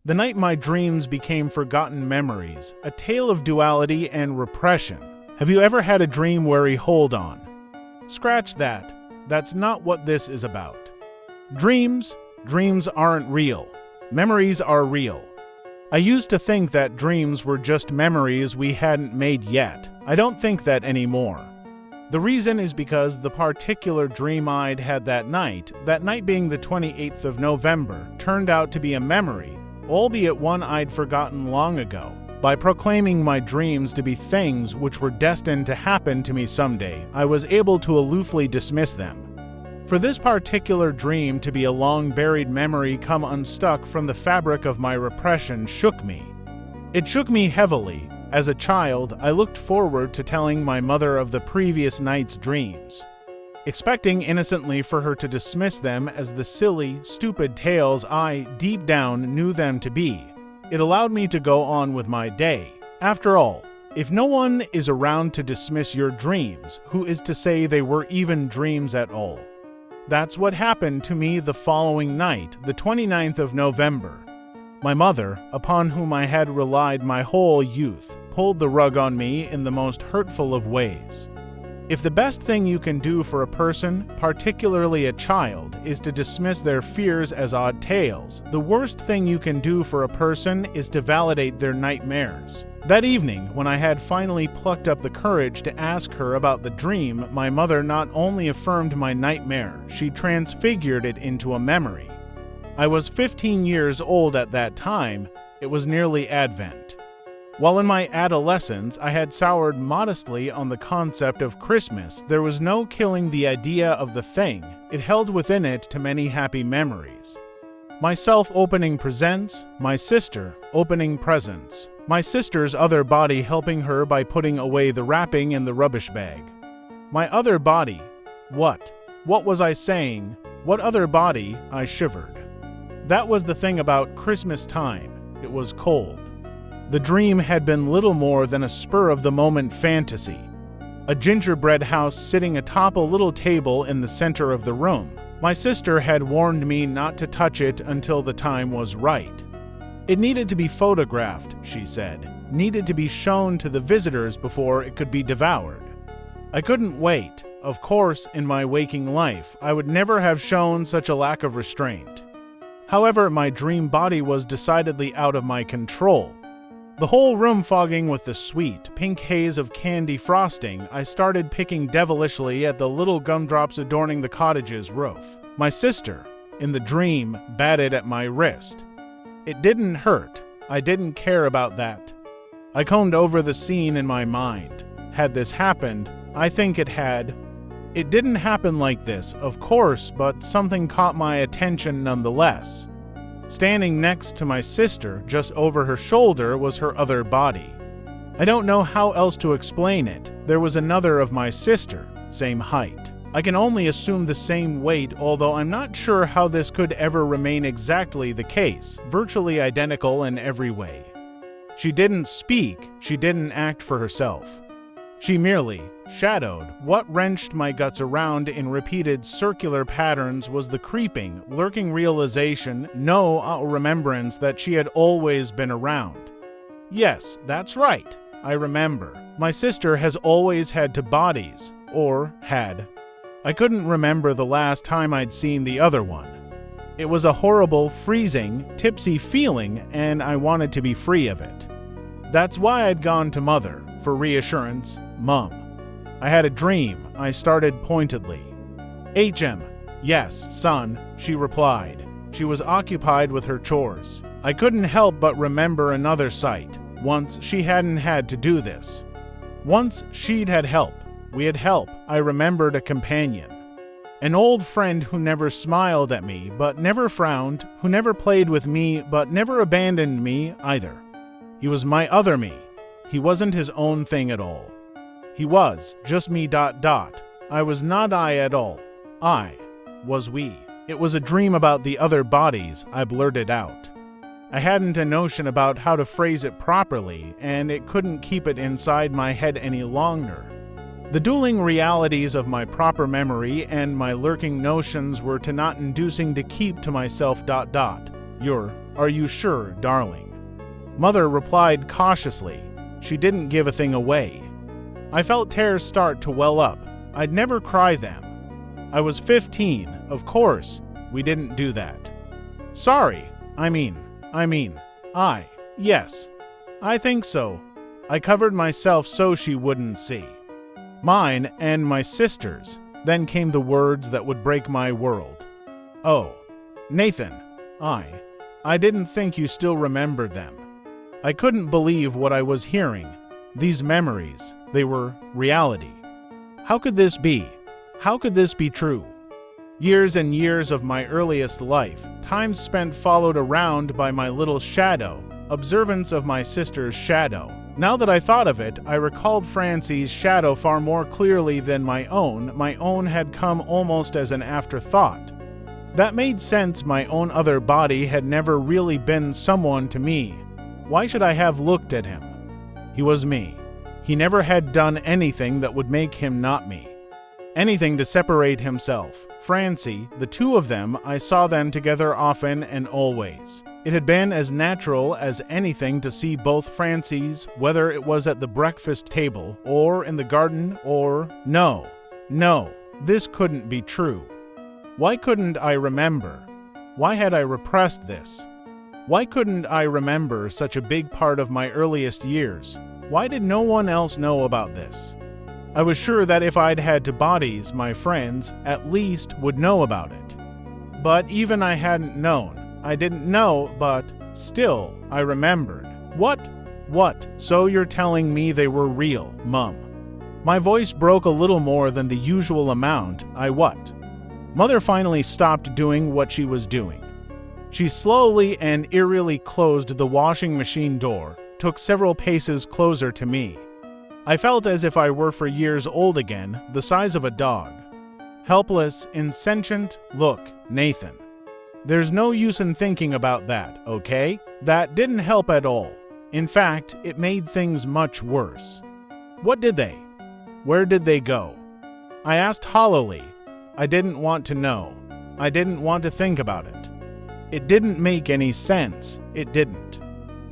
The night my dreams became forgotten memories, a tale of duality and repression. Have you ever had a dream where hold on? Scratch that. That's not what this is about. Dreams aren't real. Memories are real. I used to think that dreams were just memories we hadn't made yet. I don't think that anymore. The reason is because the particular dream I'd had that night being the 28th of November, turned out to be a memory, albeit one I'd forgotten long ago. By proclaiming my dreams to be things which were destined to happen to me someday, I was able to aloofly dismiss them. For this particular dream to be a long-buried memory come unstuck from the fabric of my repression shook me. It shook me heavily. As a child, I looked forward to telling my mother of the previous night's dreams, expecting innocently for her to dismiss them as the silly, stupid tales I, deep down, knew them to be. It allowed me to go on with my day. After all, if no one is around to dismiss your dreams, who is to say they were even dreams at all? That's what happened to me the following night, the 29th of November. My mother, upon whom I had relied my whole youth, pulled the rug on me in the most hurtful of ways. If the best thing you can do for a person, particularly a child, is to dismiss their fears as odd tales, the worst thing you can do for a person is to validate their nightmares. That evening, when I had finally plucked up the courage to ask her about the dream, my mother not only affirmed my nightmare, she transfigured it into a memory. I was 15 years old at that time. It was nearly Advent. While in my adolescence I had soured modestly on the concept of Christmas, there was no killing the idea of the thing. It held within it too many happy memories. Myself opening presents, my sister opening presents, my sister's other body helping her by putting away the wrapping in the rubbish bag. My other body. What? What was I saying? What other body? I shivered. That was the thing about Christmas time. It was cold. The dream had been little more than a spur-of-the-moment fantasy. A gingerbread house sitting atop a little table in the center of the room. My sister had warned me not to touch it until the time was right. It needed to be photographed, she said, needed to be shown to the visitors before it could be devoured. I couldn't wait. Of course, in my waking life, I would never have shown such a lack of restraint. However, my dream body was decidedly out of my control. The whole room fogging with the sweet, pink haze of candy frosting, I started picking devilishly at the little gumdrops adorning the cottage's roof. My sister, in the dream, batted at my wrist. It didn't hurt. I didn't care about that. I combed over the scene in my mind. Had this happened? I think it had. It didn't happen like this, of course, but something caught my attention nonetheless. Standing next to my sister, just over her shoulder, was her other body. I don't know how else to explain it. There was another of my sister, same height. I can only assume the same weight, although I'm not sure how this could ever remain exactly the case, virtually identical in every way. She didn't speak, she didn't act for herself. She merely shadowed. What wrenched my guts around in repeated circular patterns was the creeping, lurking realization, no remembrance that she had always been around. Yes, that's right, I remember. My sister has always had two bodies, or had. I couldn't remember the last time I'd seen the other one. It was a horrible, freezing, tipsy feeling, and I wanted to be free of it. That's why I'd gone to Mother, for reassurance. Mum. I had a dream, I started pointedly. Yes, son, she replied. She was occupied with her chores. I couldn't help but remember another sight. Once she hadn't had to do this. Once she'd had help. We had help. I remembered a companion. An old friend who never smiled at me, but never frowned, who never played with me, but never abandoned me either. He was my other me. He wasn't his own thing at all. He was just me. I was not I at all. I was we. It was a dream about the other bodies, I blurted out. I hadn't a notion about how to phrase it properly, and it couldn't keep it inside my head any longer. The dueling realities of my proper memory and my lurking notions were to not inducing to keep to myself. Are you sure, darling? Mother replied cautiously. She didn't give a thing away. I felt tears start to well up. I'd never cry them. I was 15, of course. We didn't do that. Sorry. Yes. I think so. I covered myself so she wouldn't see. Mine and my sister's. Then came the words that would break my world. Oh, Nathan, I didn't think you still remembered them. I couldn't believe what I was hearing. These memories, they were reality. How could this be? How could this be true? Years and years of my earliest life, time spent followed around by my little shadow, observance of my sister's shadow. Now that I thought of it, I recalled Francie's shadow far more clearly than my own. My own had come almost as an afterthought. That made sense. My own other body had never really been someone to me. Why should I have looked at him? He was me. He never had done anything that would make him not me. Anything to separate himself. Francie, the two of them, I saw them together often and always. It had been as natural as anything to see both Francies, whether it was at the breakfast table, or in the garden, or... No, this couldn't be true. Why couldn't I remember? Why had I repressed this? Why couldn't I remember such a big part of my earliest years? Why did no one else know about this? I was sure that if I'd had two bodies, my friends, at least, would know about it. But even I hadn't known. I didn't know, but still, I remembered. What? So you're telling me they were real, Mum? My voice broke a little more than the usual amount. What? Mother finally stopped doing what she was doing. She slowly and eerily closed the washing machine door, took several paces closer to me. I felt as if I were 4 years old again, the size of a dog. Helpless, insentient. Look, Nathan. There's no use in thinking about that, okay? That didn't help at all. In fact, it made things much worse. What did they? Where did they go? I asked hollowly. I didn't want to know. I didn't want to think about it. It didn't make any sense. It didn't.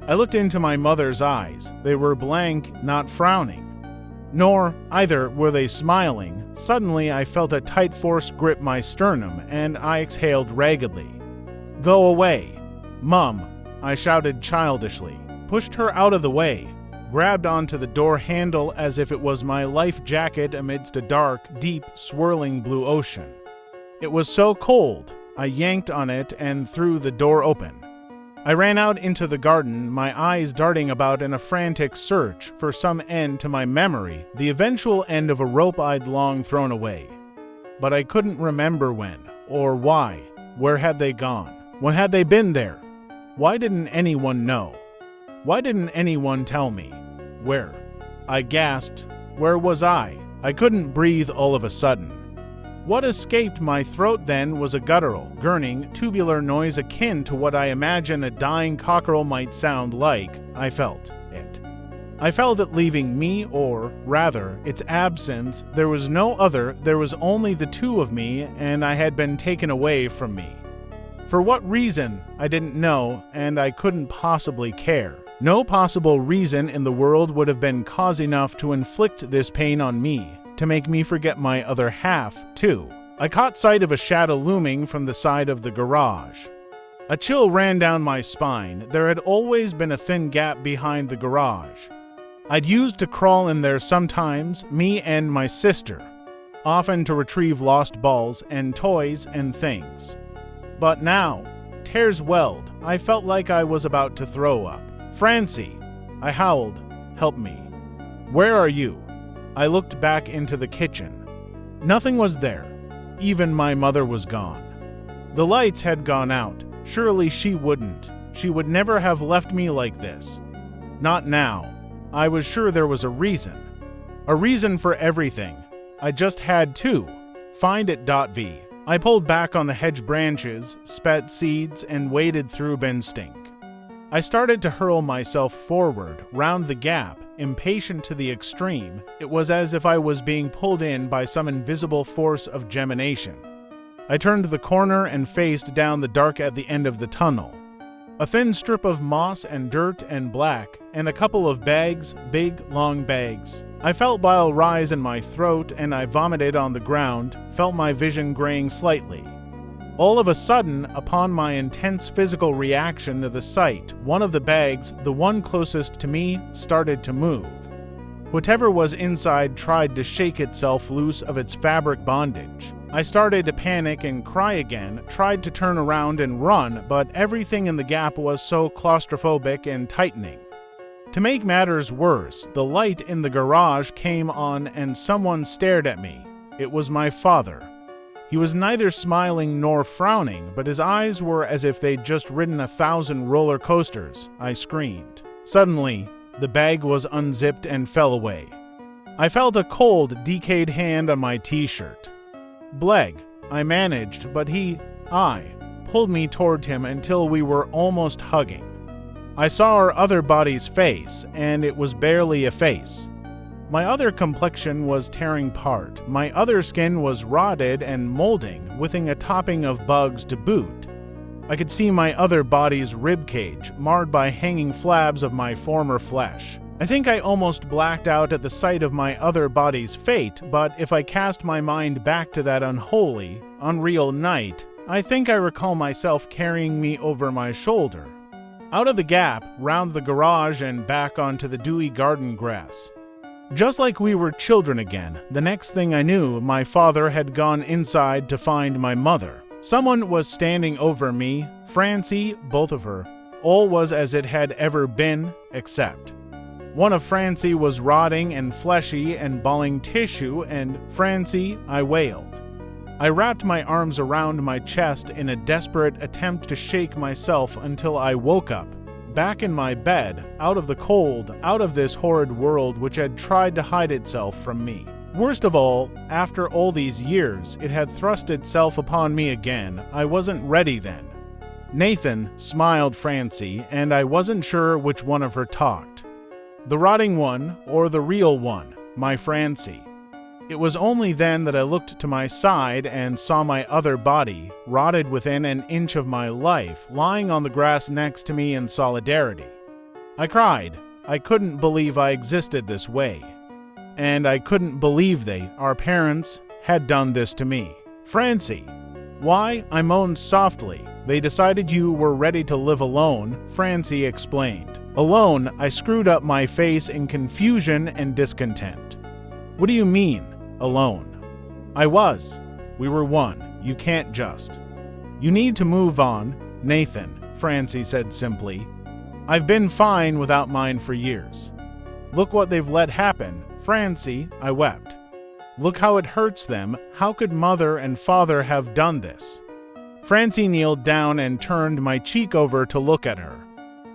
I looked into my mother's eyes. They were blank, not frowning. Nor, either, were they smiling. Suddenly, I felt a tight force grip my sternum, and I exhaled raggedly. Go away. Mum, I shouted childishly, pushed her out of the way, grabbed onto the door handle as if it was my life jacket amidst a dark, deep, swirling blue ocean. It was so cold, I yanked on it and threw the door open. I ran out into the garden, my eyes darting about in a frantic search for some end to my memory, the eventual end of a rope I'd long thrown away. But I couldn't remember when, or why. Where had they gone? When had they been there? Why didn't anyone know? Why didn't anyone tell me? Where? I gasped. Where was I? I couldn't breathe all of a sudden. What escaped my throat then was a guttural, gurning, tubular noise akin to what I imagine a dying cockerel might sound like. I felt it. I felt it leaving me, or, rather, its absence. There was no other, there was only the two of me, and I had been taken away from me. For what reason, I didn't know, and I couldn't possibly care. No possible reason in the world would have been cause enough to inflict this pain on me, to make me forget my other half, too. I caught sight of a shadow looming from the side of the garage. A chill ran down my spine. There had always been a thin gap behind the garage. I'd used to crawl in there sometimes, me and my sister, often to retrieve lost balls and toys and things. But now, tears welled. I felt like I was about to throw up. Francie, I howled, help me. Where are you? I looked back into the kitchen. Nothing was there. Even my mother was gone. The lights had gone out. Surely she wouldn't. She would never have left me like this. Not now. I was sure there was a reason. A reason for everything. I just had to find it. V. I pulled back on the hedge branches, spat seeds, and waded through Benstink. I started to hurl myself forward, round the gap, impatient to the extreme. It was as if I was being pulled in by some invisible force of gemination. I turned the corner and faced down the dark at the end of the tunnel. A thin strip of moss and dirt and black, and a couple of bags, big, long bags. I felt bile rise in my throat and I vomited on the ground, felt my vision graying slightly. All of a sudden, upon my intense physical reaction to the sight, one of the bags, the one closest to me, started to move. Whatever was inside tried to shake itself loose of its fabric bondage. I started to panic and cry again, tried to turn around and run, but everything in the gap was so claustrophobic and tightening. To make matters worse, the light in the garage came on and someone stared at me. It was my father. He was neither smiling nor frowning, but his eyes were as if they'd just ridden 1,000 roller coasters. I screamed. Suddenly, the bag was unzipped and fell away. I felt a cold, decayed hand on my t-shirt. Bleg, I managed, but I pulled me toward him until we were almost hugging. I saw our other body's face, and it was barely a face. My other complexion was tearing apart. My other skin was rotted and molding, with a topping of bugs to boot. I could see my other body's rib cage, marred by hanging flabs of my former flesh. I think I almost blacked out at the sight of my other body's fate, but if I cast my mind back to that unholy, unreal night, I think I recall myself carrying me over my shoulder. Out of the gap, round the garage and back onto the dewy garden grass. Just like we were children again, the next thing I knew, my father had gone inside to find my mother. Someone was standing over me, Francie, both of her. All was as it had ever been, except one of Francie was rotting and fleshy and balling tissue, and Francie, I wailed. I wrapped my arms around my chest in a desperate attempt to shake myself until I woke up, back in my bed, out of the cold, out of this horrid world which had tried to hide itself from me. Worst of all, after all these years, it had thrust itself upon me again. I wasn't ready then. Nathan smiled Francie, and I wasn't sure which one of her talked. The rotting one or the real one, my Francie. It was only then that I looked to my side and saw my other body, rotted within an inch of my life, lying on the grass next to me in solidarity. I cried. I couldn't believe I existed this way. And I couldn't believe our parents, had done this to me. Francie. Why? I moaned softly. They decided you were ready to live alone, Francie explained. Alone, I screwed up my face in confusion and discontent. What do you mean, alone? I was. We were one. You can't just. You need to move on, Nathan, Francie said simply. I've been fine without mine for years. Look what they've let happen, Francie, I wept. Look how it hurts them. How could mother and father have done this? Francie kneeled down and turned my cheek over to look at her.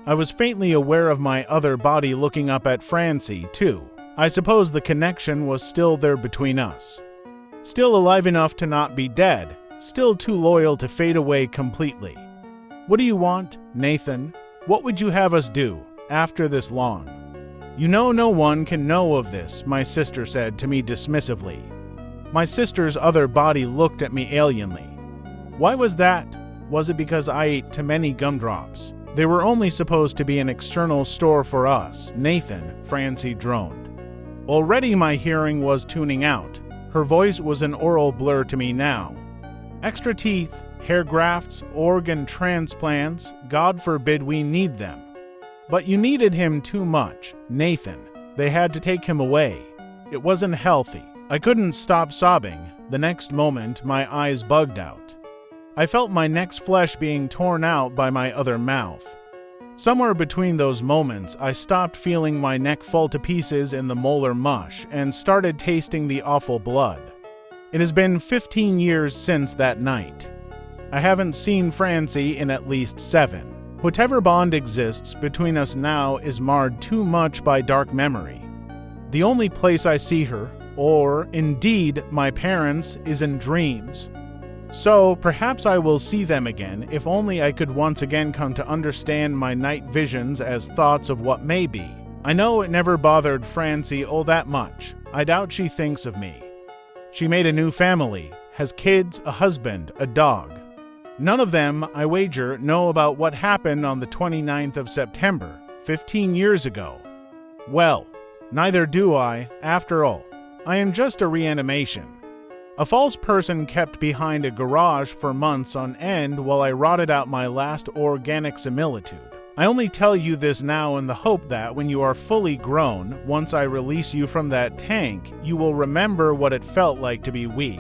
I was faintly aware of my other body looking up at Francie, too. I suppose the connection was still there between us. Still alive enough to not be dead, still too loyal to fade away completely. What do you want, Nathan? What would you have us do, after this long? You know no one can know of this, my sister said to me dismissively. My sister's other body looked at me alienly. Why was that? Was it because I ate too many gumdrops? They were only supposed to be an external store for us, Nathan, Francie droned. Already my hearing was tuning out. Her voice was an oral blur to me now. Extra teeth, hair grafts, organ transplants, God forbid we need them. But you needed him too much, Nathan. They had to take him away. It wasn't healthy. I couldn't stop sobbing. The next moment, my eyes bugged out. I felt my neck's flesh being torn out by my other mouth. Somewhere between those moments, I stopped feeling my neck fall to pieces in the molar mush and started tasting the awful blood. It has been 15 years since that night. I haven't seen Francie in at least 7. Whatever bond exists between us now is marred too much by dark memory. The only place I see her, or indeed my parents, is in dreams. So perhaps I will see them again, if only I could once again come to understand my night visions as thoughts of what may be. I know it never bothered Francie all that much. I doubt she thinks of me. She made a new family, has kids, a husband, a dog. None of them, I wager, know about what happened on the 29th of September, 15 years ago. Well, neither do I, after all. I am just a reanimation. A false person kept behind a garage for months on end while I rotted out my last organic similitude. I only tell you this now in the hope that when you are fully grown, once I release you from that tank, you will remember what it felt like to be we.